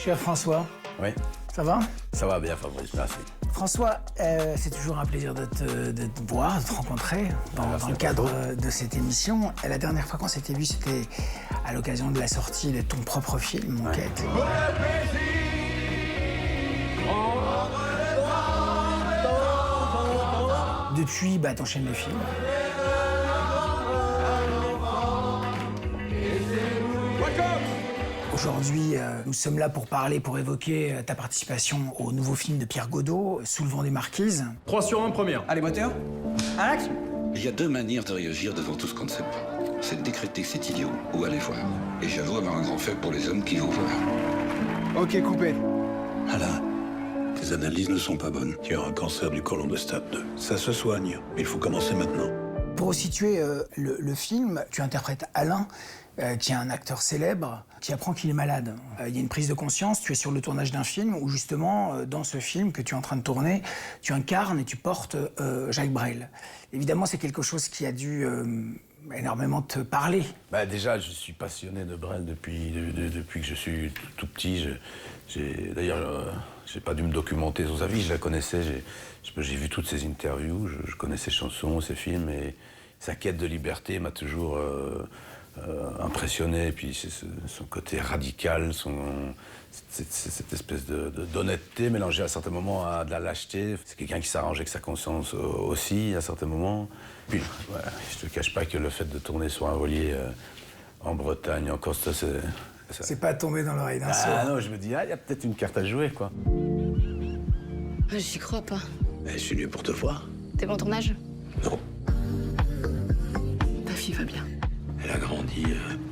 Cher François. Oui. Ça va? Ça va bien, Fabrice, merci. François, c'est toujours un plaisir de te voir, de te rencontrer dans le cadre de cette émission. La dernière fois qu'on s'était vu, c'était à l'occasion de la sortie de ton propre film, Enquête. Depuis, t'enchaînes les films. Aujourd'hui, nous sommes là pour parler, pour évoquer ta participation au nouveau film de Pierre Godot, Sous le vent des marquises. 3 sur 1, première. Allez, moteur. Action. Il y a deux manières de réagir devant tout ce qu'on ne sait pas. C'est de décréter que c'est idiot ou aller voir. Et j'avoue avoir un grand fait pour les hommes qui vont voir. Ok, coupé. Alain, tes analyses ne sont pas bonnes. Tu as un cancer du côlon de stade 2. Ça se soigne, mais il faut commencer maintenant. Pour situer le film, tu interprètes Alain, qui est un acteur célèbre, qui apprend qu'il est malade. Il y a une prise de conscience, tu es sur le tournage d'un film où justement, dans ce film que tu es en train de tourner, tu incarnes et tu portes Jacques Brel. Évidemment, c'est quelque chose qui a dû énormément te parler. Déjà, je suis passionné de Brel depuis que je suis tout petit. D'ailleurs, j'ai pas dû me documenter sur sa vie, je la connaissais, j'ai vu toutes ses interviews, je connais ses chansons, ses films, et sa quête de liberté m'a toujours impressionné. Et puis son côté radical, cette espèce d'honnêteté mélangée à certains moments à de la lâcheté. C'est quelqu'un qui s'arrangeait avec sa conscience aussi à certains moments. Puis, je te cache pas que le fait de tourner sur un voilier en Bretagne, en Corse, C'est pas tombé dans l'oreille d'un sourd. Ah non, je me dis, il y a peut-être une carte à jouer, quoi. J'y crois pas. Je suis venu pour te voir. T'es bon tournage? Non. Ta fille va bien. Elle a grandi,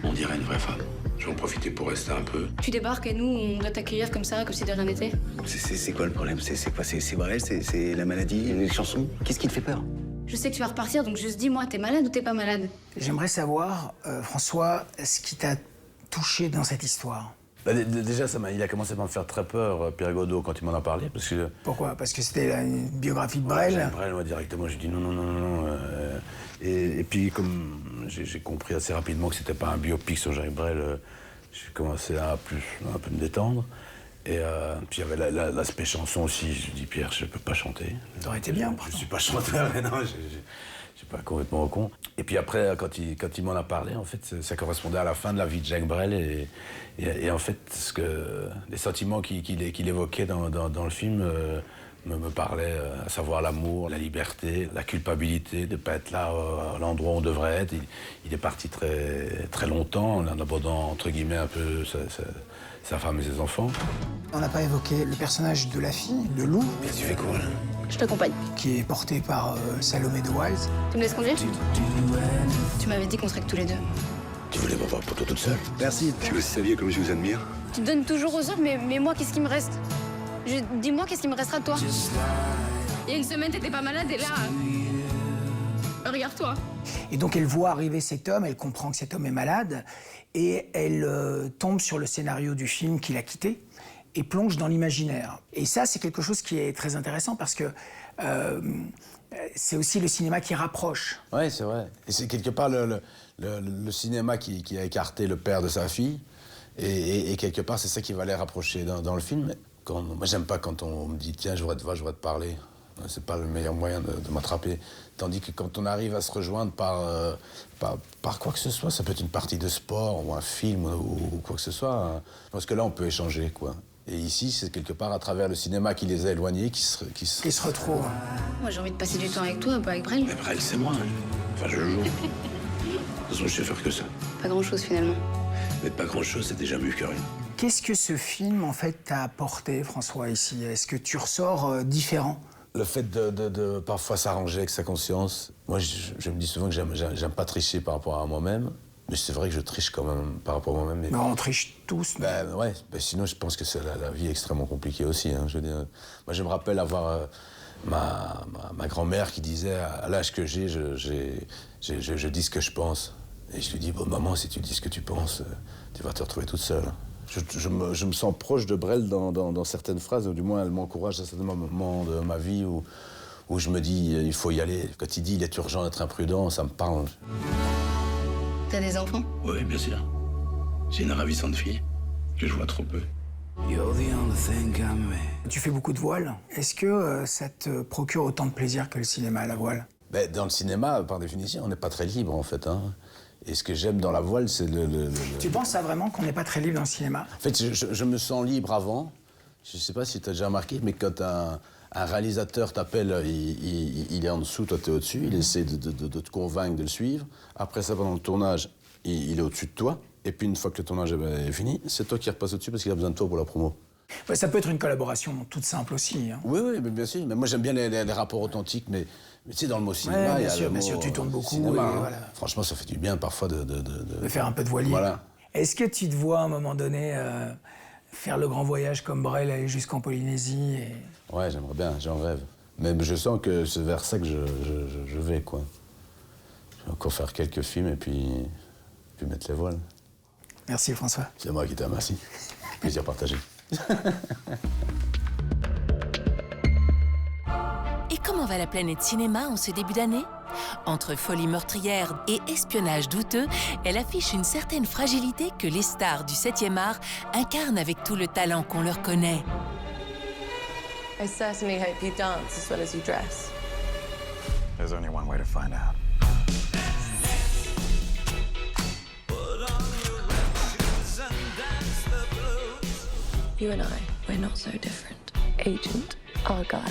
on dirait une vraie femme. Je vais en profiter pour rester un peu. Tu débarques et nous, on doit t'accueillir comme ça, comme si de rien n'était? C'est quoi le problème? C'est quoi? C'est Brel? C'est la maladie? Les chansons? Qu'est-ce qui te fait peur? Je sais que tu vas repartir, donc juste dis-moi, t'es malade ou t'es pas malade? J'aimerais savoir, François, ce qui t'a touché dans cette histoire. Déjà, il a commencé par me faire très peur, Pierre Godot, quand il m'en a parlé, parce que... Pourquoi? Parce que c'était une biographie de Brel? Brel, moi, directement, j'ai dit non. Et puis, comme j'ai compris assez rapidement que c'était pas un biopic sur Jacques Brel, j'ai commencé à un peu me détendre. Et puis il y avait l'aspect chanson aussi. Je lui dis, Pierre, je peux pas chanter. Ça aurait été bien, Je suis pas chanteur, mais non, je suis pas complètement au con. Et puis après, quand il m'en a parlé, en fait, ça correspondait à la fin de la vie de Jacques Brel. Et en fait, les sentiments qu'il évoquait dans le film me parlaient, à savoir l'amour, la liberté, la culpabilité de ne pas être là à l'endroit où on devrait être. Il est parti très, très longtemps, en abordant, entre guillemets, un peu sa femme et ses enfants. On n'a pas évoqué le personnage de la fille, de Lou, Mais tu fais quoi, là? Je t'accompagne. qui est porté par Salomé de Walz. Tu me laisses conduire? Tu m'avais dit qu'on serait que tous les deux. Tu voulais m'avoir pour toi toute seule? Merci. Si vous saviez comme je vous admire. Tu te donnes toujours aux autres, mais moi, qu'est-ce qui me reste? Dis-moi, qu'est-ce qui me restera de toi? Il y a une semaine, t'étais pas malade, et là... Regarde-toi. Et donc elle voit arriver cet homme, elle comprend que cet homme est malade, et elle tombe sur le scénario du film qu'il a quitté et plonge dans l'imaginaire. Et ça, c'est quelque chose qui est très intéressant parce que c'est aussi le cinéma qui rapproche. Oui, c'est vrai. Et c'est quelque part le cinéma qui a écarté le père de sa fille. Et quelque part, c'est ça qui va les rapprocher dans le film. Moi, j'aime pas quand on me dit « Tiens, je voudrais te voir, je voudrais te parler ». C'est pas le meilleur moyen de m'attraper. Tandis que quand on arrive à se rejoindre par quoi que ce soit, ça peut être une partie de sport ou un film ou quoi que ce soit, hein. Parce que là, on peut échanger, quoi. Et ici, c'est quelque part à travers le cinéma qui les a éloignés, qui se retrouvent. Moi, j'ai envie de passer du temps avec toi, pas avec Brel. Mais Brel, c'est moi. Enfin, je joue. De toute façon, je sais faire que ça. Pas grand-chose, finalement. Mais pas grand-chose, c'est déjà mieux que rien. Qu'est-ce que ce film, en fait, t'a apporté, François, ici? Est-ce que tu ressors différent? Le fait de parfois s'arranger avec sa conscience. Moi, je me dis souvent que j'aime pas tricher par rapport à moi-même. Mais c'est vrai que je triche quand même par rapport à moi-même. Mais on triche tous. Ouais. Sinon, je pense que c'est la vie est extrêmement compliquée aussi, hein. Je veux dire, moi, je me rappelle avoir ma grand-mère qui disait, à l'âge que j'ai, je dis ce que je pense. Et je lui dis, bon, maman, si tu dis ce que tu penses, tu vas te retrouver toute seule. Je me sens proche de Brel dans certaines phrases, ou du moins elle m'encourage à certains moments de ma vie où je me dis il faut y aller. Quand il dit il est urgent d'être imprudent, ça me parle. T'as des enfants? Oui, bien sûr. J'ai une ravissante fille que je vois trop peu. Tu fais beaucoup de voile. Est-ce que ça te procure autant de plaisir que le cinéma à la voile? Ben, dans le cinéma, par définition, on n'est pas très libre, en fait. Hein. Et ce que j'aime dans la voile, c'est Tu penses ça vraiment qu'on n'est pas très libre dans le cinéma? En fait, je me sens libre avant. Je ne sais pas si tu as déjà remarqué, mais quand un réalisateur t'appelle, il est en dessous, toi, tu es au-dessus. Il essaie de te convaincre de le suivre. Après ça, pendant le tournage, il est au-dessus de toi. Et puis, une fois que le tournage est fini, c'est toi qui repasses au-dessus parce qu'il a besoin de toi pour la promo. Ouais, ça peut être une collaboration toute simple aussi. Hein. Oui, mais bien sûr. Mais moi, j'aime bien les rapports authentiques, mais tu sais, dans le mot cinéma, il y a le mot... Bien sûr, tu tournes beaucoup. Cinéma, hein. Voilà. Franchement, ça fait du bien parfois de faire un peu de voilier. Voilà. Est-ce que tu te vois à un moment donné faire le grand voyage comme Brel, aller jusqu'en Polynésie Ouais, j'aimerais bien, j'en rêve. Mais je sens que c'est vers ça que je vais, quoi. Je vais encore faire quelques films et puis mettre les voiles. Merci François. C'est moi qui te remercie. Plaisir partagé. Et comment va la planète cinéma en ce début d'année? Entre folie meurtrière et espionnage douteux, elle affiche une certaine fragilité que les stars du 7e art incarnent avec tout le talent qu'on leur connaît. I certainly hope you dance as well as you dress. There's only one way to find out. You and I, we're not so different. Agent Argyle.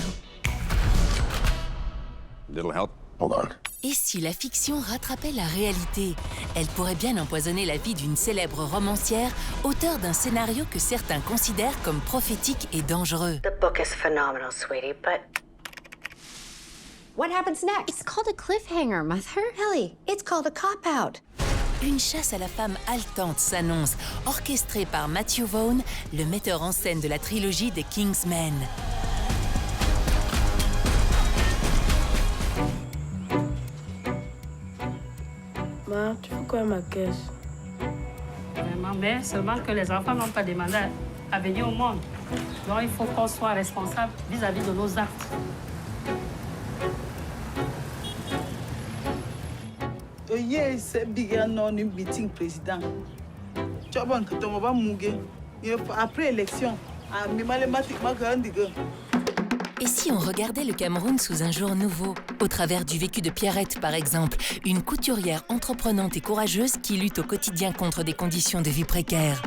Little help? Hold on. Et si la fiction rattrapait la réalité? Elle pourrait bien empoisonner la vie d'une célèbre romancière, auteure d'un scénario que certains considèrent comme prophétique et dangereux. The book is phenomenal, sweetie, but... What happens next? It's called a cliffhanger, Mother. Ellie, it's called a cop-out. Une chasse à la femme haletante s'annonce, orchestrée par Matthew Vaughn, le metteur en scène de la trilogie des Kingsmen. Ma, tu fais quoi à ma caisse? Vraiment bien, seulement que les enfants n'ont pas demandé à venir au monde. Donc il faut qu'on soit responsable vis-à-vis de nos actes. Yes, big non meeting président. Tu vas voir que tu vas mourir. Après élection, Et si on regardait le Cameroun sous un jour nouveau, au travers du vécu de Pierrette par exemple, une couturière entreprenante et courageuse qui lutte au quotidien contre des conditions de vie précaires.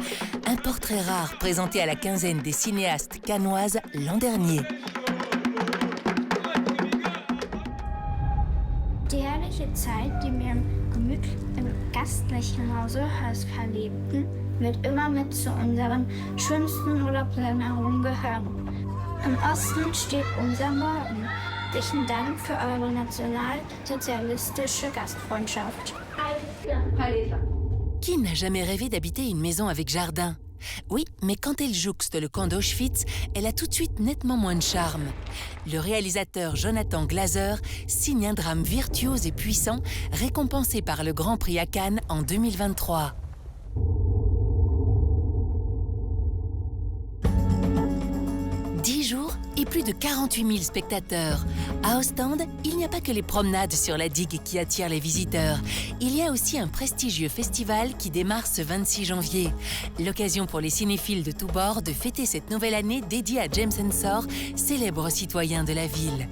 Un portrait rare présenté à la quinzaine des cinéastes cannoises l'an dernier. Die herrliche Zeit, die wir im gastlichen Haus verlebten, wird immer mit zu unseren schönsten Urlaubsländern gehören. Im Osten steht unser Morgen. Herzlichen Dank für eure nationalsozialistische Gastfreundschaft. Qui n'a jamais rêvé d'habiter une maison avec jardin? Oui, mais quand elle jouxte le camp d'Auschwitz, elle a tout de suite nettement moins de charme. Le réalisateur Jonathan Glazer signe un drame virtuose et puissant, récompensé par le Grand Prix à Cannes en 2023. Et plus de 48 000 spectateurs. À Ostende, il n'y a pas que les promenades sur la digue qui attirent les visiteurs. Il y a aussi un prestigieux festival qui démarre ce 26 janvier. L'occasion pour les cinéphiles de tous bords de fêter cette nouvelle année dédiée à James Ensor, célèbre citoyen de la ville.